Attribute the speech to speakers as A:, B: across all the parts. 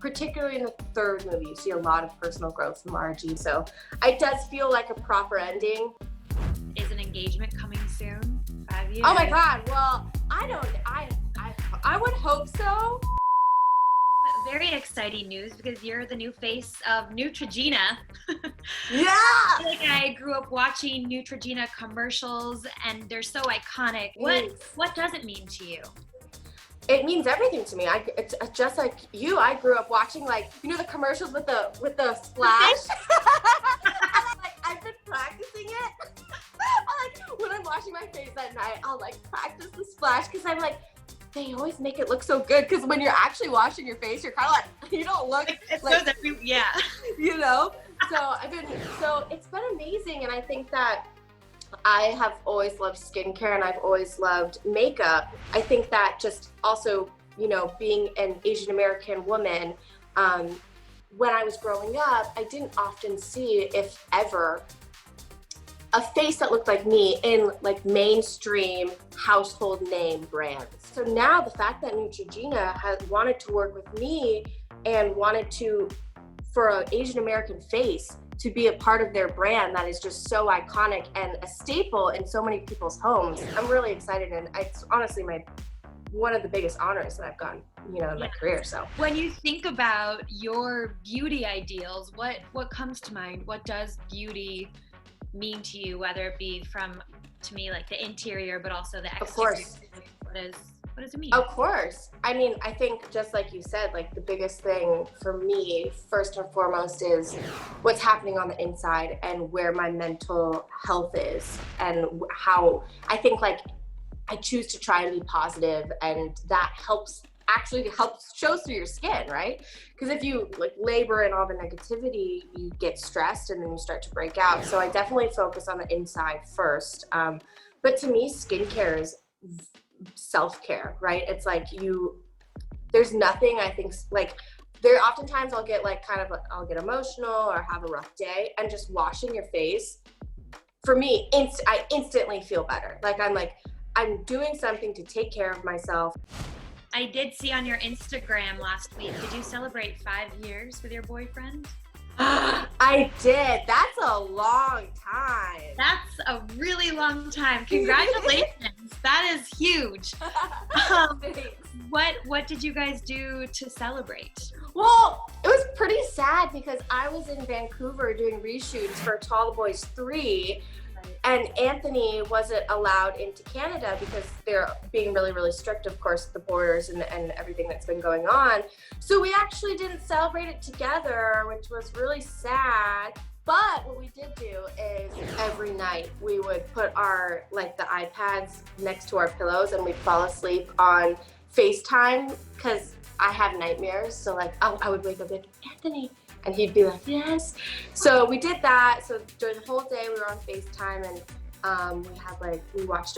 A: particularly in the third movie, you see a lot of personal growth from Lara Jean. So it does feel like a proper ending.
B: Is an engagement coming soon? 5 years?
A: Oh my God, well, I would hope so.
B: Very exciting news because you're the new face of Neutrogena.
A: Yeah!
B: I grew up watching Neutrogena commercials and they're so iconic. What does it mean to you?
A: It means everything to me. It's just like you. I grew up watching the commercials with the splash. I've been practicing it. When I'm washing my face at night, I'll practice the splash because I'm like, they always make it look so good because when you're actually washing your face, you're kind of you don't look
B: yeah.
A: You know? So it's been amazing, and I think that I have always loved skincare and I've always loved makeup. I think that just also, being an Asian American woman, when I was growing up, I didn't often see, if ever, a face that looked like me in mainstream household name brands. So now the fact that Neutrogena has wanted to work with me and wanted to, for an Asian American face, to be a part of their brand that is just so iconic and a staple in so many people's homes, I'm really excited, and it's honestly one of the biggest honors that I've gotten, in my career. So
B: when you think about your beauty ideals, what comes to mind? What does beauty mean to you, whether it be to me, the interior, but also the exterior?
A: Of course.
B: What does it mean?
A: Of course. I mean, I think just like you said, the biggest thing for me, first and foremost, is what's happening on the inside and where my mental health is, and how I think I choose to try and be positive, and that helps shows through your skin, right? Because if you labor in all the negativity, you get stressed and then you start to break out. So I definitely focus on the inside first. But to me, skincare is self-care, right? It's there's nothing, I think, there oftentimes I'll get I'll get emotional or have a rough day, and just washing your face, for me, I instantly feel better. I'm doing something to take care of myself.
B: I did see on your Instagram last week, did you celebrate 5 years with your boyfriend?
A: I did. That's a long time.
B: That's a really long time. Congratulations. That is huge. What did you guys do to celebrate?
A: Well, it was pretty sad because I was in Vancouver doing reshoots for Tall Boys 3. And Anthony wasn't allowed into Canada because they're being really, really strict, of course, the borders and everything that's been going on. So we actually didn't celebrate it together, which was really sad. But what we did do is every night we would put our, the iPads next to our pillows, and we'd fall asleep on FaceTime because I have nightmares. So I would wake up Anthony, and he'd be like, yes. So we did that. So during the whole day we were on FaceTime, and we watched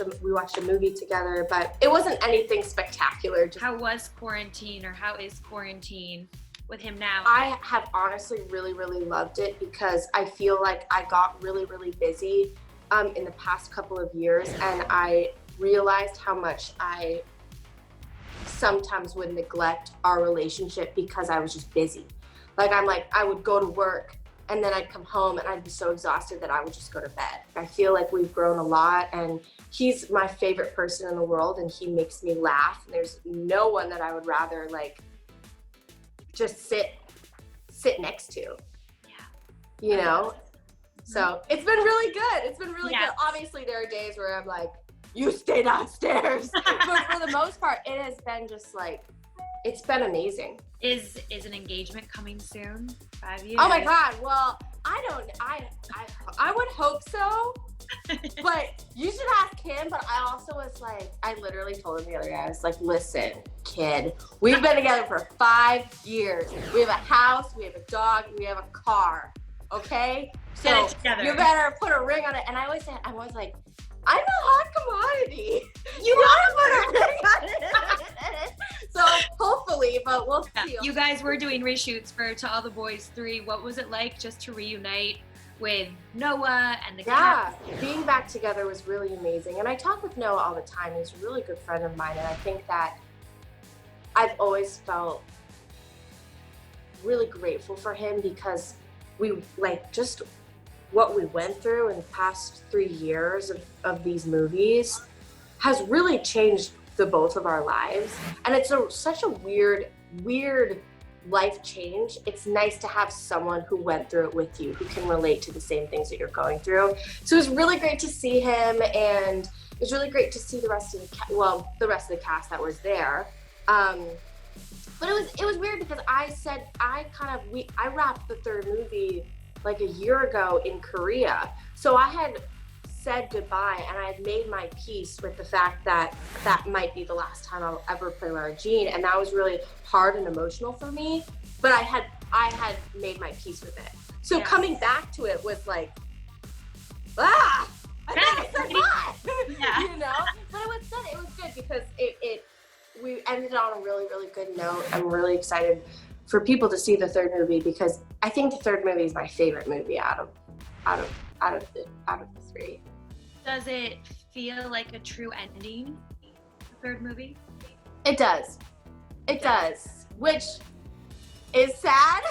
A: a movie together, but it wasn't anything spectacular.
B: How was quarantine, or how is quarantine with him now?
A: I have honestly really, really loved it because I feel like I got really, really busy in the past couple of years, and I realized how much I sometimes would neglect our relationship because I was just busy. I would go to work and then I'd come home and I'd be so exhausted that I would just go to bed. I feel like we've grown a lot, and he's my favorite person in the world, and he makes me laugh. There's no one that I would rather just sit next to.
B: Yeah.
A: So it's been really good. It's been really good. Obviously there are days where I'm like, you stay downstairs. But for the most part, it has been just it's been amazing.
B: Is an engagement coming soon? 5 years?
A: Oh my God. Well, I would hope so, but you should ask him. But I also was I literally told him the other day, I was like, listen, kid, we've been together for 5 years. We have a house, we have a dog, we have a car. Okay? So you better put a ring on it. And I always like, I'm a hot commodity. You gotta put a ring on it. So hopefully, but we'll see.
B: You guys were doing reshoots for To All the Boys 3. What was it like just to reunite with Noah and the cast?
A: Being back together was really amazing. And I talk with Noah all the time. He's a really good friend of mine. And I think that I've always felt really grateful for him because we like just what we went through in the past 3 years of these movies has really changed the both of our lives. And it's such a weird life change. It's nice to have someone who went through it with you, who can relate to the same things that you're going through. So it was really great to see him, and it was really great to see the rest of the rest of the cast that was there. But it was weird because I wrapped the third movie like a year ago in Korea. So I had said goodbye, and I had made my peace with the fact that that might be the last time I'll ever play Lara Jean, and that was really hard and emotional for me. But I had made my peace with it. So coming back to it was like, I thought I said bye.
B: Yeah.
A: You know? But it was good. It was good because we ended on a really, really good note. I'm really excited for people to see the third movie because I think the third movie is my favorite movie out of the three.
B: Does it feel like a true ending, the third movie?
A: It does. It does, which is sad.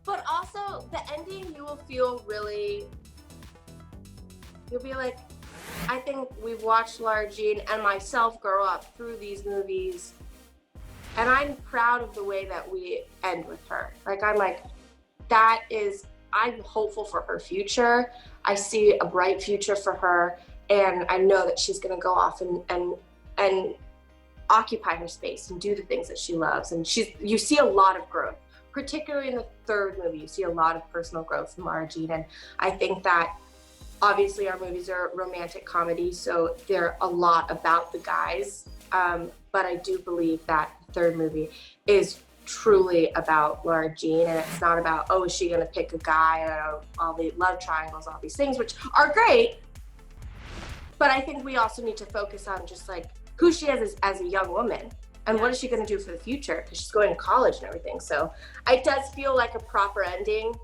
A: But also the ending, you will feel really, you'll be like, I think we've watched Lara Jean and myself grow up through these movies, and I'm proud of the way that we end with her. Like, I'm like, I'm hopeful for her future. I see a bright future for her, and I know that she's gonna go off and occupy her space and do the things that she loves. And you see a lot of growth, particularly in the third movie. You see a lot of personal growth from Lara Jean, and I think that obviously our movies are romantic comedies, so they're a lot about the guys. But I do believe that the third movie is truly about Lara Jean, and it's not about, oh, is she gonna pick a guy, or all the love triangles, all these things, which are great. But I think we also need to focus on just like who she is as a young woman, and what is she gonna do for the future, because she's going to college and everything. So it does feel like a proper ending.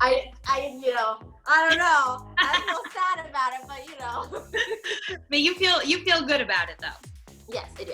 A: I don't know. I feel sad about it, but
B: But you feel good about it though.
A: Yes, I do.